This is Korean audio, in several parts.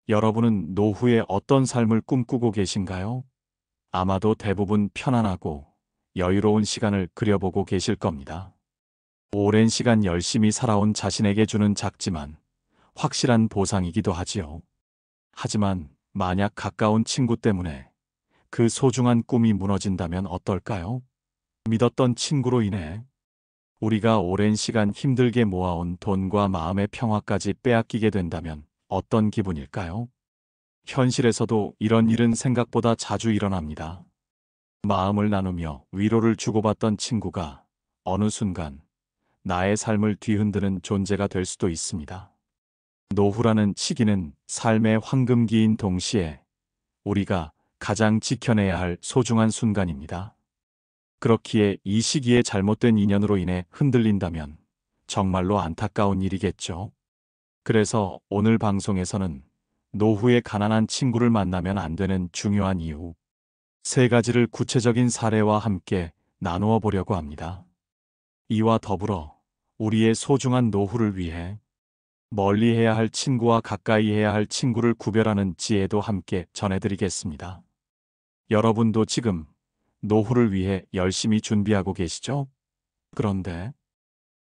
여러분은 노후에 어떤 삶을 꿈꾸고 계신가요? 아마도 대부분 편안하고 여유로운 시간을 그려보고 계실 겁니다. 오랜 시간 열심히 살아온 자신에게 주는 작지만 확실한 보상이기도 하지요. 하지만 만약 가까운 친구 때문에 그 소중한 꿈이 무너진다면 어떨까요? 믿었던 친구로 인해 우리가 오랜 시간 힘들게 모아온 돈과 마음의 평화까지 빼앗기게 된다면 어떤 기분일까요? 현실에서도 이런 일은 생각보다 자주 일어납니다. 마음을 나누며 위로를 주고받던 친구가 어느 순간 나의 삶을 뒤흔드는 존재가 될 수도 있습니다. 노후라는 시기는 삶의 황금기인 동시에 우리가 가장 지켜내야 할 소중한 순간입니다. 그렇기에 이 시기에 잘못된 인연으로 인해 흔들린다면 정말로 안타까운 일이겠죠. 그래서 오늘 방송에서는 노후에 가난한 친구를 만나면 안 되는 중요한 이유 3가지를 구체적인 사례와 함께 나누어 보려고 합니다. 이와 더불어 우리의 소중한 노후를 위해 멀리 해야 할 친구와 가까이 해야 할 친구를 구별하는 지혜도 함께 전해드리겠습니다. 여러분도 지금 노후를 위해 열심히 준비하고 계시죠? 그런데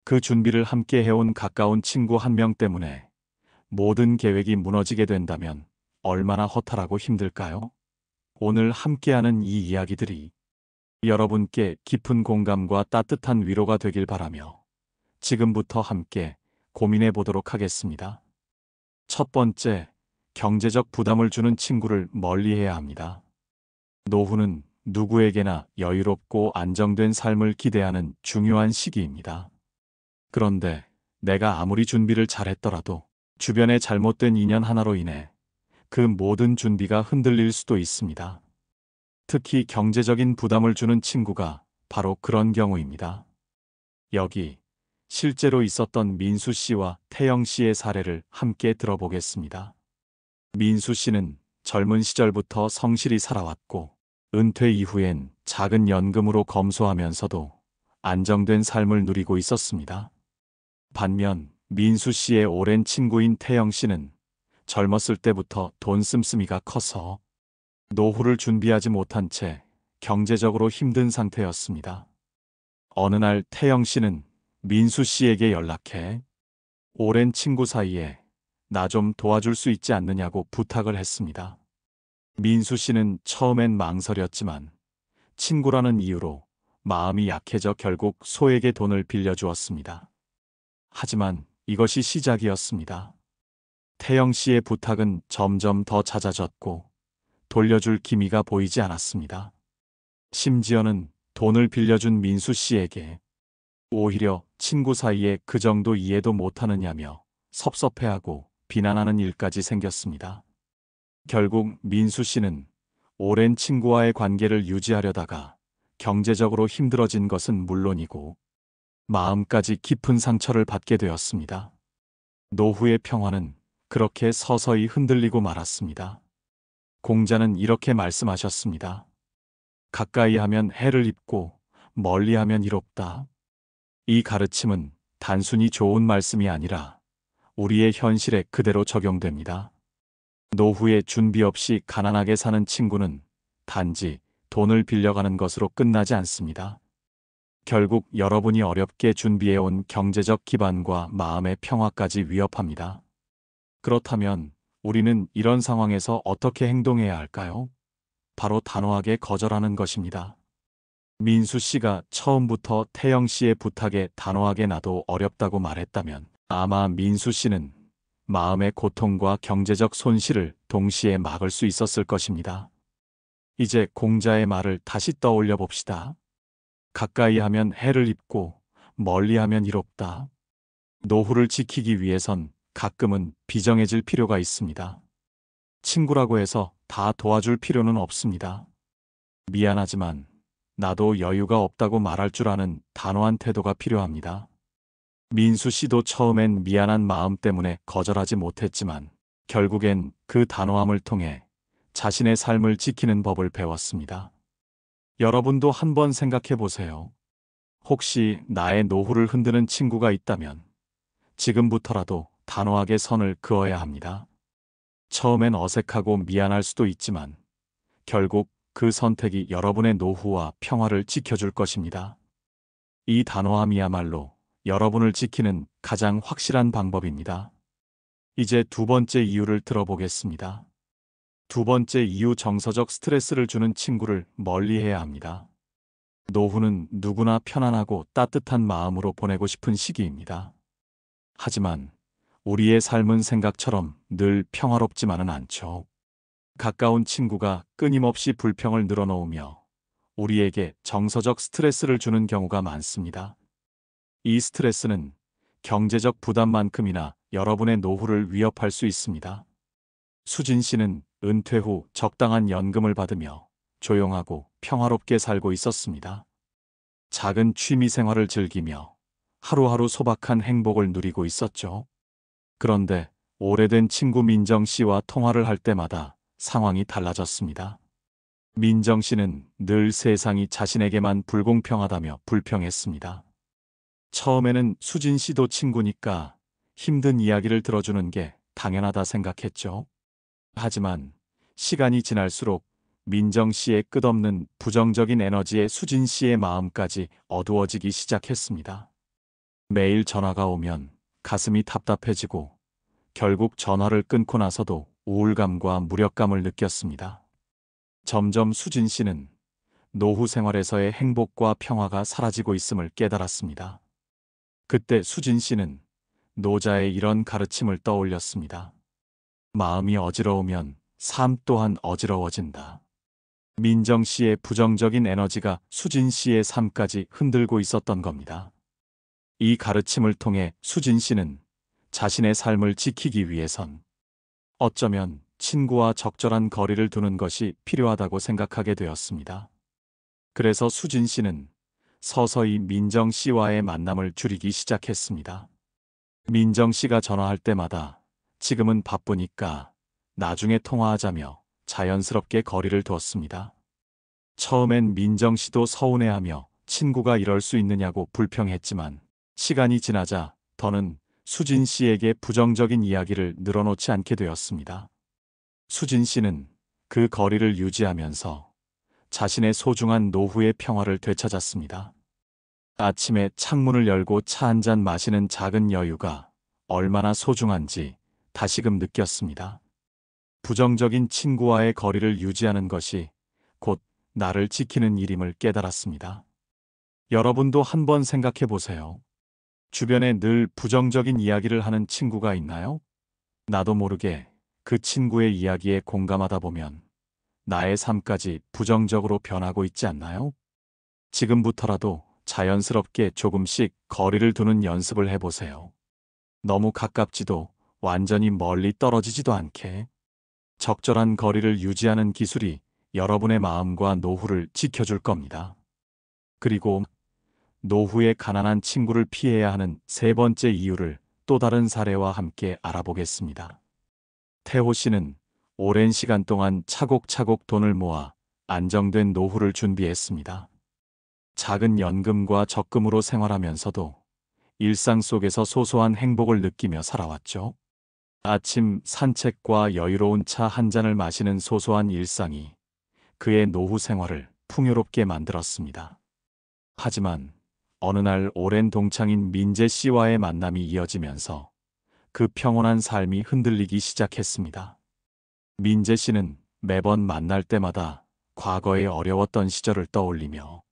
그 준비를 함께 해온 가까운 친구 한 명 때문에 모든 계획이 무너지게 된다면 얼마나 허탈하고 힘들까요? 오늘 함께하는 이 이야기들이 여러분께 깊은 공감과 따뜻한 위로가 되길 바라며 지금부터 함께 고민해 보도록 하겠습니다. 첫 번째, 경제적 부담을 주는 친구를 멀리해야 합니다. 노후는 누구에게나 여유롭고 안정된 삶을 기대하는 중요한 시기입니다. 그런데 내가 아무리 준비를 잘했더라도 주변의 잘못된 인연 하나로 인해 그 모든 준비가 흔들릴 수도 있습니다. 특히 경제적인 부담을 주는 친구가 바로 그런 경우입니다. 여기 실제로 있었던 민수 씨와 태영 씨의 사례를 함께 들어보겠습니다. 민수 씨는 젊은 시절부터 성실히 살아왔고 은퇴 이후엔 작은 연금으로 검소하면서도 안정된 삶을 누리고 있었습니다. 반면 민수 씨의 오랜 친구인 태영 씨는 젊었을 때부터 돈 씀씀이가 커서 노후를 준비하지 못한 채 경제적으로 힘든 상태였습니다. 어느 날 태영 씨는 민수 씨에게 연락해 오랜 친구 사이에 나 좀 도와줄 수 있지 않느냐고 부탁을 했습니다. 민수 씨는 처음엔 망설였지만 친구라는 이유로 마음이 약해져 결국 소에게 돈을 빌려주었습니다. 하지만 이것이 시작이었습니다. 태영 씨의 부탁은 점점 더 잦아졌고 돌려줄 기미가 보이지 않았습니다. 심지어는 돈을 빌려준 민수 씨에게 오히려 친구 사이에 그 정도 이해도 못하느냐며 섭섭해하고 비난하는 일까지 생겼습니다. 결국 민수 씨는 오랜 친구와의 관계를 유지하려다가 경제적으로 힘들어진 것은 물론이고 마음까지 깊은 상처를 받게 되었습니다. 노후의 평화는 그렇게 서서히 흔들리고 말았습니다. 공자는 이렇게 말씀하셨습니다. 가까이 하면 해를 입고 멀리 하면 이롭다. 이 가르침은 단순히 좋은 말씀이 아니라 우리의 현실에 그대로 적용됩니다. 노후에 준비 없이 가난하게 사는 친구는 단지 돈을 빌려가는 것으로 끝나지 않습니다. 결국 여러분이 어렵게 준비해온 경제적 기반과 마음의 평화까지 위협합니다. 그렇다면 우리는 이런 상황에서 어떻게 행동해야 할까요? 바로 단호하게 거절하는 것입니다. 민수 씨가 처음부터 태영 씨의 부탁에 단호하게 나도 어렵다고 말했다면 아마 민수 씨는 마음의 고통과 경제적 손실을 동시에 막을 수 있었을 것입니다. 이제 공자의 말을 다시 떠올려 봅시다. 가까이 하면 해를 입고 멀리 하면 이롭다. 노후를 지키기 위해선 가끔은 비정해질 필요가 있습니다. 친구라고 해서 다 도와줄 필요는 없습니다. 미안하지만 나도 여유가 없다고 말할 줄 아는 단호한 태도가 필요합니다. 민수 씨도 처음엔 미안한 마음 때문에 거절하지 못했지만 결국엔 그 단호함을 통해 자신의 삶을 지키는 법을 배웠습니다. 여러분도 한번 생각해 보세요. 혹시 나의 노후를 흔드는 친구가 있다면 지금부터라도 단호하게 선을 그어야 합니다. 처음엔 어색하고 미안할 수도 있지만 결국 그 선택이 여러분의 노후와 평화를 지켜줄 것입니다. 이 단호함이야말로 여러분을 지키는 가장 확실한 방법입니다. 이제 두 번째 이유를 들어보겠습니다. 두 번째 이유, 정서적 스트레스를 주는 친구를 멀리해야 합니다. 노후는 누구나 편안하고 따뜻한 마음으로 보내고 싶은 시기입니다. 하지만 우리의 삶은 생각처럼 늘 평화롭지만은 않죠. 가까운 친구가 끊임없이 불평을 늘어놓으며 우리에게 정서적 스트레스를 주는 경우가 많습니다. 이 스트레스는 경제적 부담만큼이나 여러분의 노후를 위협할 수 있습니다. 수진 씨는 은퇴 후 적당한 연금을 받으며 조용하고 평화롭게 살고 있었습니다. 작은 취미 생활을 즐기며 하루하루 소박한 행복을 누리고 있었죠. 그런데 오래된 친구 민정 씨와 통화를 할 때마다 상황이 달라졌습니다. 민정 씨는 늘 세상이 자신에게만 불공평하다며 불평했습니다. 처음에는 수진 씨도 친구니까 힘든 이야기를 들어주는 게 당연하다 생각했죠. 하지만 시간이 지날수록 민정 씨의 끝없는 부정적인 에너지에 수진 씨의 마음까지 어두워지기 시작했습니다. 매일 전화가 오면 가슴이 답답해지고 결국 전화를 끊고 나서도 우울감과 무력감을 느꼈습니다. 점점 수진 씨는 노후 생활에서의 행복과 평화가 사라지고 있음을 깨달았습니다. 그때 수진 씨는 노자의 이런 가르침을 떠올렸습니다. 마음이 어지러우면 삶 또한 어지러워진다. 민정 씨의 부정적인 에너지가 수진 씨의 삶까지 흔들고 있었던 겁니다. 이 가르침을 통해 수진 씨는 자신의 삶을 지키기 위해선 어쩌면 친구와 적절한 거리를 두는 것이 필요하다고 생각하게 되었습니다. 그래서 수진 씨는 서서히 민정 씨와의 만남을 줄이기 시작했습니다. 민정 씨가 전화할 때마다 지금은 바쁘니까 나중에 통화하자며 자연스럽게 거리를 두었습니다. 처음엔 민정 씨도 서운해하며 친구가 이럴 수 있느냐고 불평했지만 시간이 지나자 더는 수진 씨에게 부정적인 이야기를 늘어놓지 않게 되었습니다. 수진 씨는 그 거리를 유지하면서 자신의 소중한 노후의 평화를 되찾았습니다. 아침에 창문을 열고 차 한 잔 마시는 작은 여유가 얼마나 소중한지 다시금 느꼈습니다. 부정적인 친구와의 거리를 유지하는 것이 곧 나를 지키는 일임을 깨달았습니다. 여러분도 한번 생각해 보세요. 주변에 늘 부정적인 이야기를 하는 친구가 있나요? 나도 모르게 그 친구의 이야기에 공감하다 보면 나의 삶까지 부정적으로 변하고 있지 않나요? 지금부터라도 자연스럽게 조금씩 거리를 두는 연습을 해보세요. 너무 가깝지도 완전히 멀리 떨어지지도 않게 적절한 거리를 유지하는 기술이 여러분의 마음과 노후를 지켜줄 겁니다. 그리고 노후에 가난한 친구를 피해야 하는 세 번째 이유를 또 다른 사례와 함께 알아보겠습니다. 태호 씨는 오랜 시간 동안 차곡차곡 돈을 모아 안정된 노후를 준비했습니다. 작은 연금과 적금으로 생활하면서도 일상 속에서 소소한 행복을 느끼며 살아왔죠. 아침 산책과 여유로운 차 한 잔을 마시는 소소한 일상이 그의 노후 생활을 풍요롭게 만들었습니다. 하지만 어느 날 오랜 동창인 민재 씨와의 만남이 이어지면서 그 평온한 삶이 흔들리기 시작했습니다. 민재 씨는 매번 만날 때마다 과거의 어려웠던 시절을 떠올리며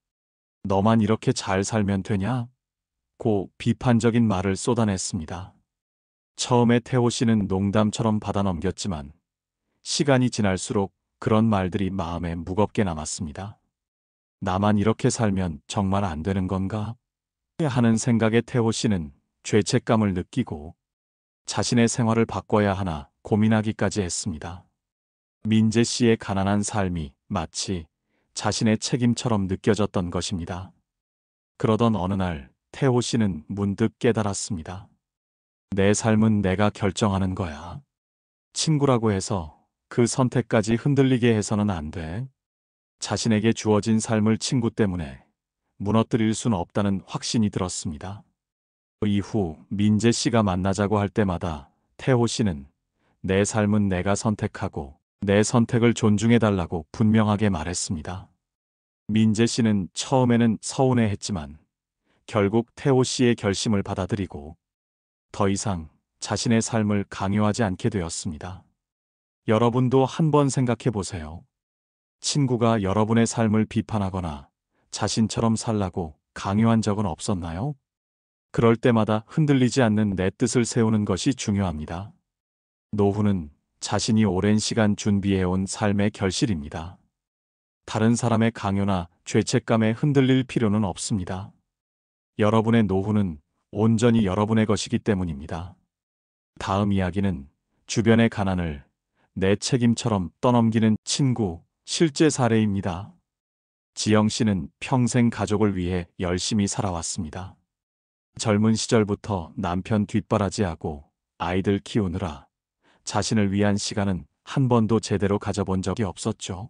너만 이렇게 잘 살면 되냐? 고 비판적인 말을 쏟아냈습니다. 처음에 태호 씨는 농담처럼 받아넘겼지만 시간이 지날수록 그런 말들이 마음에 무겁게 남았습니다. 나만 이렇게 살면 정말 안 되는 건가? 하는 생각에 태호 씨는 죄책감을 느끼고 자신의 생활을 바꿔야 하나 고민하기까지 했습니다. 민재 씨의 가난한 삶이 마치 자신의 책임처럼 느껴졌던 것입니다. 그러던 어느 날 태호 씨는 문득 깨달았습니다. 내 삶은 내가 결정하는 거야. 친구라고 해서 그 선택까지 흔들리게 해서는 안 돼. 자신에게 주어진 삶을 친구 때문에 무너뜨릴 수는 없다는 확신이 들었습니다. 이후 민재 씨가 만나자고 할 때마다 태호 씨는 내 삶은 내가 선택하고 내 선택을 존중해달라고 분명하게 말했습니다. 민재 씨는 처음에는 서운해했지만 결국 태호 씨의 결심을 받아들이고 더 이상 자신의 삶을 강요하지 않게 되었습니다. 여러분도 한번 생각해 보세요. 친구가 여러분의 삶을 비판하거나 자신처럼 살라고 강요한 적은 없었나요? 그럴 때마다 흔들리지 않는 내 뜻을 세우는 것이 중요합니다. 노후는 자신이 오랜 시간 준비해온 삶의 결실입니다. 다른 사람의 강요나 죄책감에 흔들릴 필요는 없습니다. 여러분의 노후는 온전히 여러분의 것이기 때문입니다. 다음 이야기는 주변의 가난을 내 책임처럼 떠넘기는 친구 실제 사례입니다. 지영 씨는 평생 가족을 위해 열심히 살아왔습니다. 젊은 시절부터 남편 뒷바라지하고 아이들 키우느라 자신을 위한 시간은 한 번도 제대로 가져본 적이 없었죠.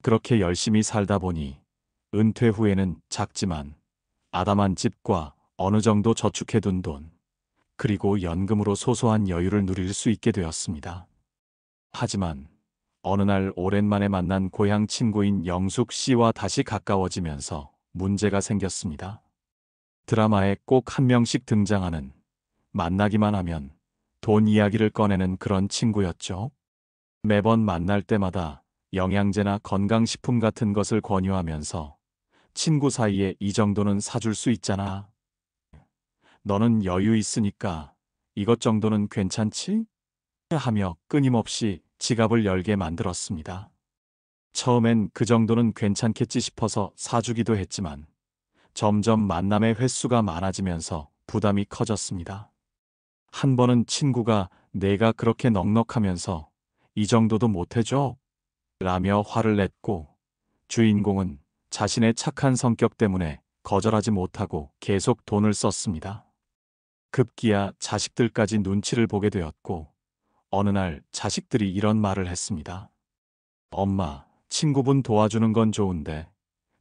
그렇게 열심히 살다 보니 은퇴 후에는 작지만 아담한 집과 어느 정도 저축해둔 돈, 그리고 연금으로 소소한 여유를 누릴 수 있게 되었습니다. 하지만 어느 날 오랜만에 만난 고향 친구인 영숙 씨와 다시 가까워지면서 문제가 생겼습니다. 드라마에 꼭 한 명씩 등장하는 만나기만 하면 돈 이야기를 꺼내는 그런 친구였죠. 매번 만날 때마다 영양제나 건강식품 같은 것을 권유하면서 친구 사이에 이 정도는 사줄 수 있잖아. 너는 여유 있으니까 이것 정도는 괜찮지? 하며 끊임없이 지갑을 열게 만들었습니다. 처음엔 그 정도는 괜찮겠지 싶어서 사주기도 했지만 점점 만남의 횟수가 많아지면서 부담이 커졌습니다. 한 번은 친구가 내가 그렇게 넉넉하면서 이 정도도 못해줘? 라며 화를 냈고 주인공은 자신의 착한 성격 때문에 거절하지 못하고 계속 돈을 썼습니다. 급기야 자식들까지 눈치를 보게 되었고 어느 날 자식들이 이런 말을 했습니다. 엄마, 친구분 도와주는 건 좋은데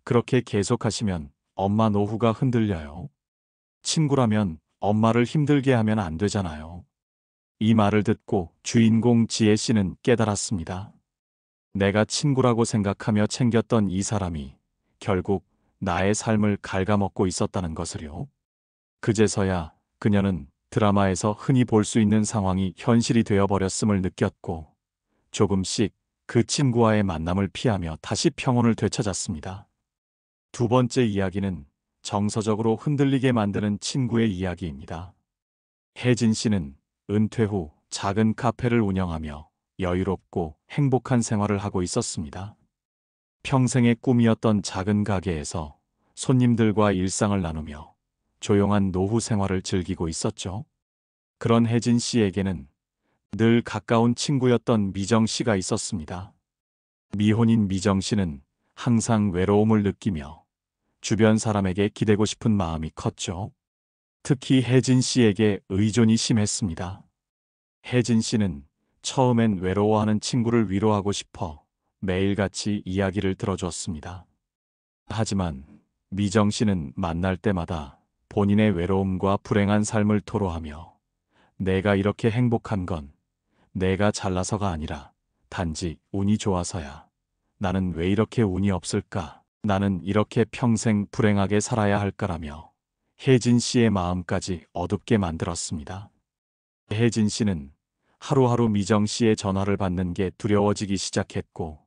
그렇게 계속하시면 엄마 노후가 흔들려요. 친구라면 엄마를 힘들게 하면 안 되잖아요. 이 말을 듣고 주인공 지혜 씨는 깨달았습니다. 내가 친구라고 생각하며 챙겼던 이 사람이 결국 나의 삶을 갉아먹고 있었다는 것을요. 그제서야 그녀는 드라마에서 흔히 볼 수 있는 상황이 현실이 되어버렸음을 느꼈고 조금씩 그 친구와의 만남을 피하며 다시 평온을 되찾았습니다. 두 번째 이야기는 정서적으로 흔들리게 만드는 친구의 이야기입니다. 혜진 씨는 은퇴 후 작은 카페를 운영하며 여유롭고 행복한 생활을 하고 있었습니다. 평생의 꿈이었던 작은 가게에서 손님들과 일상을 나누며 조용한 노후 생활을 즐기고 있었죠. 그런 혜진 씨에게는 늘 가까운 친구였던 미정 씨가 있었습니다. 미혼인 미정 씨는 항상 외로움을 느끼며 주변 사람에게 기대고 싶은 마음이 컸죠. 특히 혜진 씨에게 의존이 심했습니다. 혜진 씨는 처음엔 외로워하는 친구를 위로하고 싶어 매일같이 이야기를 들어줬습니다. 하지만 미정 씨는 만날 때마다 본인의 외로움과 불행한 삶을 토로하며 내가 이렇게 행복한 건 내가 잘나서가 아니라 단지 운이 좋아서야. 나는 왜 이렇게 운이 없을까? 나는 이렇게 평생 불행하게 살아야 할까라며 혜진 씨의 마음까지 어둡게 만들었습니다. 혜진 씨는 하루하루 미정 씨의 전화를 받는 게 두려워지기 시작했고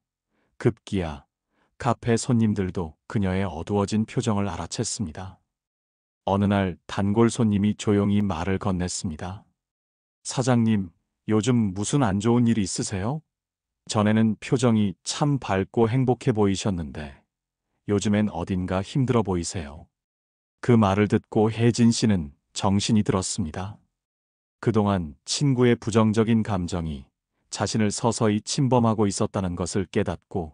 급기야 카페 손님들도 그녀의 어두워진 표정을 알아챘습니다. 어느 날 단골 손님이 조용히 말을 건넸습니다. 사장님, 요즘 무슨 안 좋은 일이 있으세요? 전에는 표정이 참 밝고 행복해 보이셨는데 요즘엔 어딘가 힘들어 보이세요. 그 말을 듣고 혜진 씨는 정신이 들었습니다. 그동안 친구의 부정적인 감정이 자신을 서서히 침범하고 있었다는 것을 깨닫고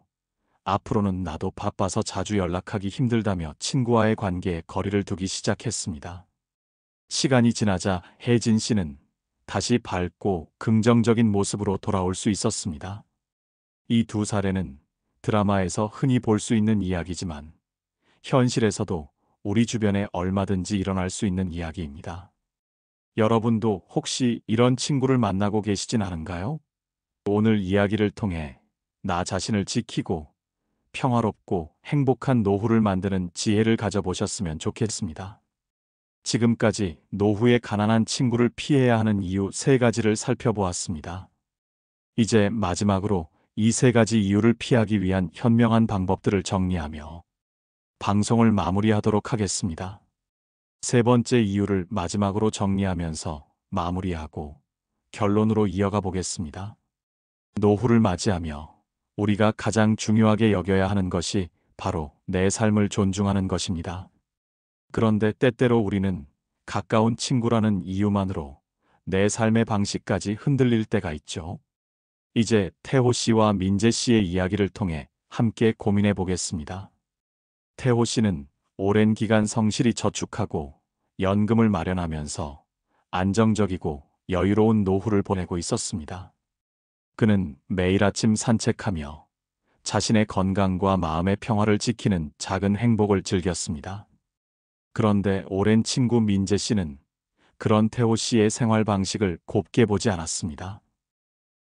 앞으로는 나도 바빠서 자주 연락하기 힘들다며 친구와의 관계에 거리를 두기 시작했습니다. 시간이 지나자 혜진 씨는 다시 밝고 긍정적인 모습으로 돌아올 수 있었습니다. 이 두 사례는 드라마에서 흔히 볼 수 있는 이야기지만 현실에서도 우리 주변에 얼마든지 일어날 수 있는 이야기입니다. 여러분도 혹시 이런 친구를 만나고 계시진 않은가요? 오늘 이야기를 통해 나 자신을 지키고 평화롭고 행복한 노후를 만드는 지혜를 가져보셨으면 좋겠습니다. 지금까지 노후에 가난한 친구를 피해야 하는 이유 3가지를 살펴보았습니다. 이제 마지막으로 이 3가지 이유를 피하기 위한 현명한 방법들을 정리하며 방송을 마무리하도록 하겠습니다. 3번째 이유를 마지막으로 정리하면서 마무리하고 결론으로 이어가 보겠습니다. 노후를 맞이하며 우리가 가장 중요하게 여겨야 하는 것이 바로 내 삶을 존중하는 것입니다. 그런데 때때로 우리는 가까운 친구라는 이유만으로 내 삶의 방식까지 흔들릴 때가 있죠. 이제 태호 씨와 민재 씨의 이야기를 통해 함께 고민해 보겠습니다. 태호 씨는 오랜 기간 성실히 저축하고 연금을 마련하면서 안정적이고 여유로운 노후를 보내고 있었습니다. 그는 매일 아침 산책하며 자신의 건강과 마음의 평화를 지키는 작은 행복을 즐겼습니다. 그런데 오랜 친구 민재 씨는 그런 태호 씨의 생활 방식을 곱게 보지 않았습니다.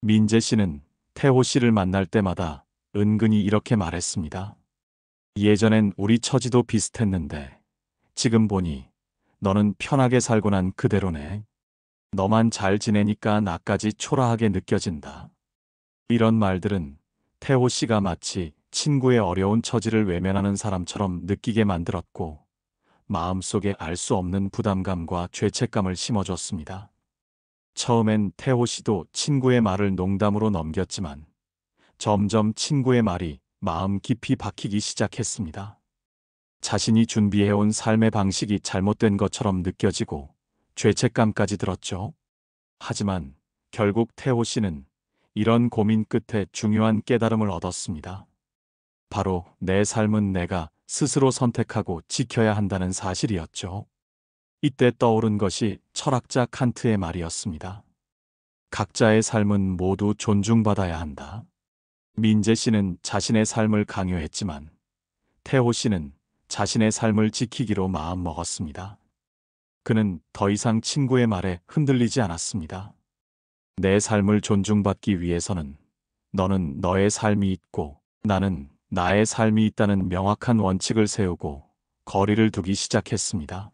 민재 씨는 태호 씨를 만날 때마다 은근히 이렇게 말했습니다. 예전엔 우리 처지도 비슷했는데 지금 보니 너는 편하게 살고 난 그대로네. 너만 잘 지내니까 나까지 초라하게 느껴진다. 이런 말들은 태호 씨가 마치 친구의 어려운 처지를 외면하는 사람처럼 느끼게 만들었고 마음속에 알 수 없는 부담감과 죄책감을 심어줬습니다. 처음엔 태호 씨도 친구의 말을 농담으로 넘겼지만 점점 친구의 말이 마음 깊이 박히기 시작했습니다. 자신이 준비해온 삶의 방식이 잘못된 것처럼 느껴지고 죄책감까지 들었죠. 하지만 결국 태호 씨는 이런 고민 끝에 중요한 깨달음을 얻었습니다. 바로 내 삶은 내가 스스로 선택하고 지켜야 한다는 사실이었죠. 이때 떠오른 것이 철학자 칸트의 말이었습니다. 각자의 삶은 모두 존중받아야 한다. 민재 씨는 자신의 삶을 강요했지만 태호 씨는 자신의 삶을 지키기로 마음먹었습니다. 그는 더 이상 친구의 말에 흔들리지 않았습니다. 내 삶을 존중받기 위해서는 너는 너의 삶이 있고 나는 나의 삶이 있다는 명확한 원칙을 세우고 거리를 두기 시작했습니다.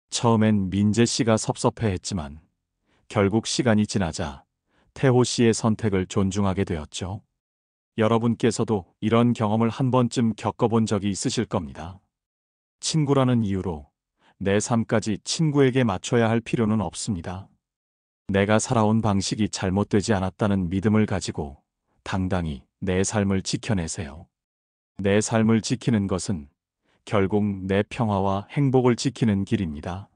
처음엔 민재 씨가 섭섭해했지만 결국 시간이 지나자 태호 씨의 선택을 존중하게 되었죠. 여러분께서도 이런 경험을 한 번쯤 겪어본 적이 있으실 겁니다. 친구라는 이유로 내 삶까지 친구에게 맞춰야 할 필요는 없습니다. 내가 살아온 방식이 잘못되지 않았다는 믿음을 가지고 당당히 내 삶을 지켜내세요. 내 삶을 지키는 것은 결국 내 평화와 행복을 지키는 길입니다.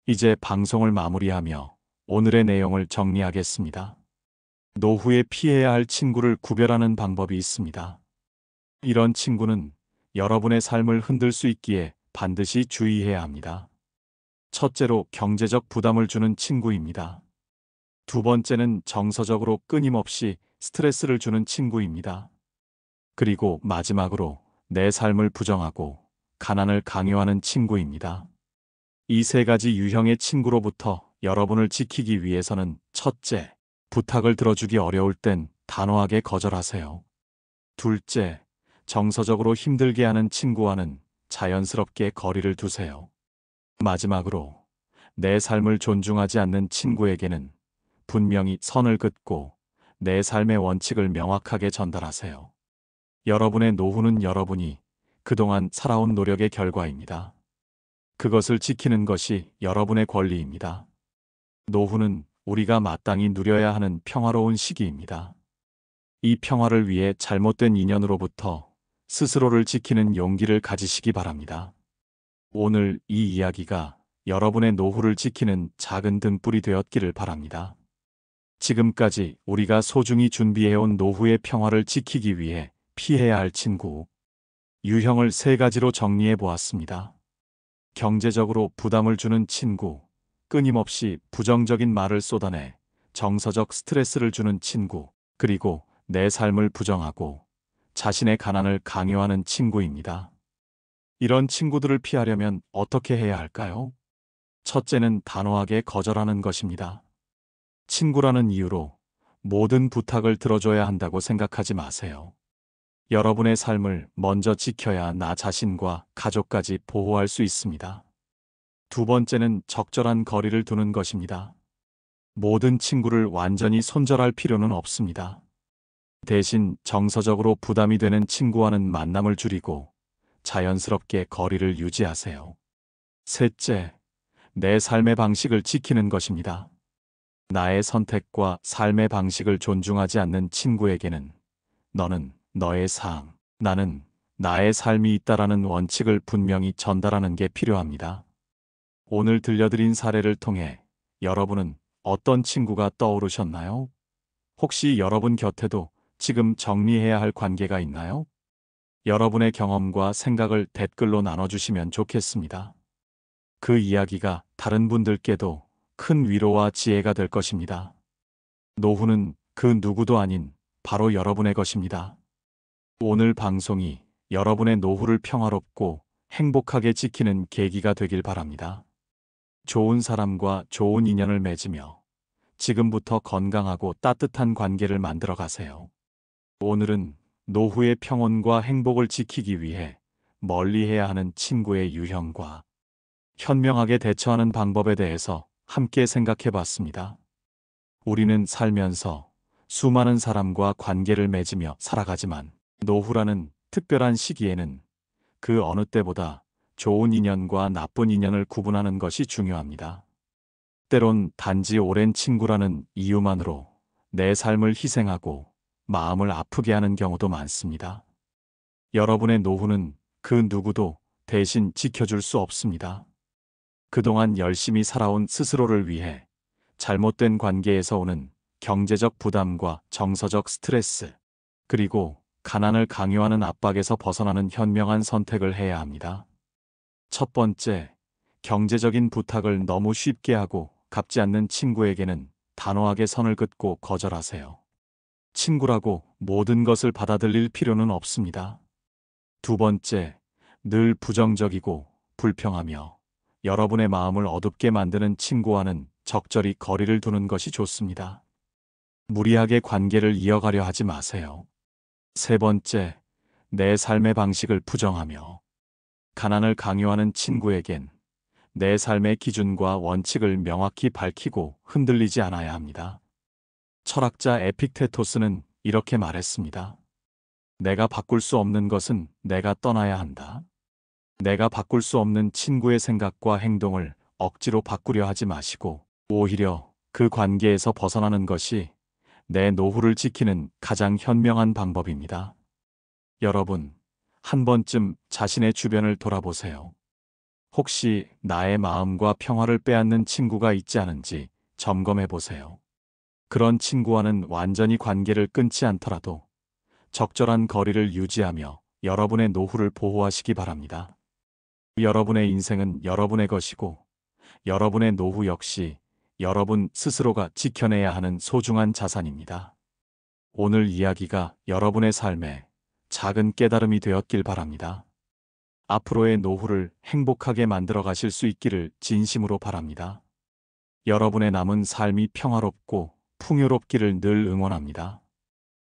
이제 방송을 마무리하며 오늘의 내용을 정리하겠습니다. 노후에 피해야 할 친구를 구별하는 방법이 있습니다. 이런 친구는 여러분의 삶을 흔들 수 있기에 반드시 주의해야 합니다. 첫째로 경제적 부담을 주는 친구입니다. 두 번째는 정서적으로 끊임없이 스트레스를 주는 친구입니다. 그리고 마지막으로 내 삶을 부정하고 가난을 강요하는 친구입니다. 이 3가지 유형의 친구로부터 여러분을 지키기 위해서는 첫째, 부탁을 들어주기 어려울 땐 단호하게 거절하세요. 둘째, 정서적으로 힘들게 하는 친구와는 자연스럽게 거리를 두세요. 마지막으로, 내 삶을 존중하지 않는 친구에게는 분명히 선을 긋고 내 삶의 원칙을 명확하게 전달하세요. 여러분의 노후는 여러분이 그동안 살아온 노력의 결과입니다. 그것을 지키는 것이 여러분의 권리입니다. 노후는 우리가 마땅히 누려야 하는 평화로운 시기입니다. 이 평화를 위해 잘못된 인연으로부터 스스로를 지키는 용기를 가지시기 바랍니다. 오늘 이 이야기가 여러분의 노후를 지키는 작은 등불이 되었기를 바랍니다. 지금까지 우리가 소중히 준비해온 노후의 평화를 지키기 위해 피해야 할 친구, 유형을 3가지로 정리해 보았습니다. 경제적으로 부담을 주는 친구, 끊임없이 부정적인 말을 쏟아내 정서적 스트레스를 주는 친구, 그리고 내 삶을 부정하고 자신의 가난을 강요하는 친구입니다. 이런 친구들을 피하려면 어떻게 해야 할까요? 첫째는 단호하게 거절하는 것입니다. 친구라는 이유로 모든 부탁을 들어줘야 한다고 생각하지 마세요. 여러분의 삶을 먼저 지켜야 나 자신과 가족까지 보호할 수 있습니다. 두 번째는 적절한 거리를 두는 것입니다. 모든 친구를 완전히 손절할 필요는 없습니다. 대신 정서적으로 부담이 되는 친구와는 만남을 줄이고 자연스럽게 거리를 유지하세요. 셋째, 내 삶의 방식을 지키는 것입니다. 나의 선택과 삶의 방식을 존중하지 않는 친구에게는 너는 너의 삶, 나는 나의 삶이 있다라는 원칙을 분명히 전달하는 게 필요합니다. 오늘 들려드린 사례를 통해 여러분은 어떤 친구가 떠오르셨나요? 혹시 여러분 곁에도 지금 정리해야 할 관계가 있나요? 여러분의 경험과 생각을 댓글로 나눠주시면 좋겠습니다. 그 이야기가 다른 분들께도 큰 위로와 지혜가 될 것입니다. 노후는 그 누구도 아닌 바로 여러분의 것입니다. 오늘 방송이 여러분의 노후를 평화롭고 행복하게 지키는 계기가 되길 바랍니다. 좋은 사람과 좋은 인연을 맺으며 지금부터 건강하고 따뜻한 관계를 만들어 가세요. 오늘은 노후의 평온과 행복을 지키기 위해 멀리해야 하는 친구의 유형과 현명하게 대처하는 방법에 대해서 함께 생각해 봤습니다. 우리는 살면서 수많은 사람과 관계를 맺으며 살아가지만 노후라는 특별한 시기에는 그 어느 때보다 좋은 인연과 나쁜 인연을 구분하는 것이 중요합니다. 때론 단지 오랜 친구라는 이유만으로 내 삶을 희생하고 마음을 아프게 하는 경우도 많습니다. 여러분의 노후는 그 누구도 대신 지켜줄 수 없습니다. 그동안 열심히 살아온 스스로를 위해 잘못된 관계에서 오는 경제적 부담과 정서적 스트레스, 그리고 가난을 강요하는 압박에서 벗어나는 현명한 선택을 해야 합니다. 첫 번째, 경제적인 부탁을 너무 쉽게 하고 갚지 않는 친구에게는 단호하게 선을 긋고 거절하세요. 친구라고 모든 것을 받아들일 필요는 없습니다. 두 번째, 늘 부정적이고 불평하며 여러분의 마음을 어둡게 만드는 친구와는 적절히 거리를 두는 것이 좋습니다. 무리하게 관계를 이어가려 하지 마세요. 세 번째, 내 삶의 방식을 부정하며 가난을 강요하는 친구에겐 내 삶의 기준과 원칙을 명확히 밝히고 흔들리지 않아야 합니다. 철학자 에픽테토스는 이렇게 말했습니다. 내가 바꿀 수 없는 것은 내가 떠나야 한다. 내가 바꿀 수 없는 친구의 생각과 행동을 억지로 바꾸려 하지 마시고 오히려 그 관계에서 벗어나는 것이 내 노후를 지키는 가장 현명한 방법입니다. 여러분, 한 번쯤 자신의 주변을 돌아보세요. 혹시 나의 마음과 평화를 빼앗는 친구가 있지 않은지 점검해 보세요. 그런 친구와는 완전히 관계를 끊지 않더라도 적절한 거리를 유지하며 여러분의 노후를 보호하시기 바랍니다. 여러분의 인생은 여러분의 것이고 여러분의 노후 역시 여러분 스스로가 지켜내야 하는 소중한 자산입니다. 오늘 이야기가 여러분의 삶에 작은 깨달음이 되었길 바랍니다. 앞으로의 노후를 행복하게 만들어 가실 수 있기를 진심으로 바랍니다. 여러분의 남은 삶이 평화롭고 풍요롭기를 늘 응원합니다.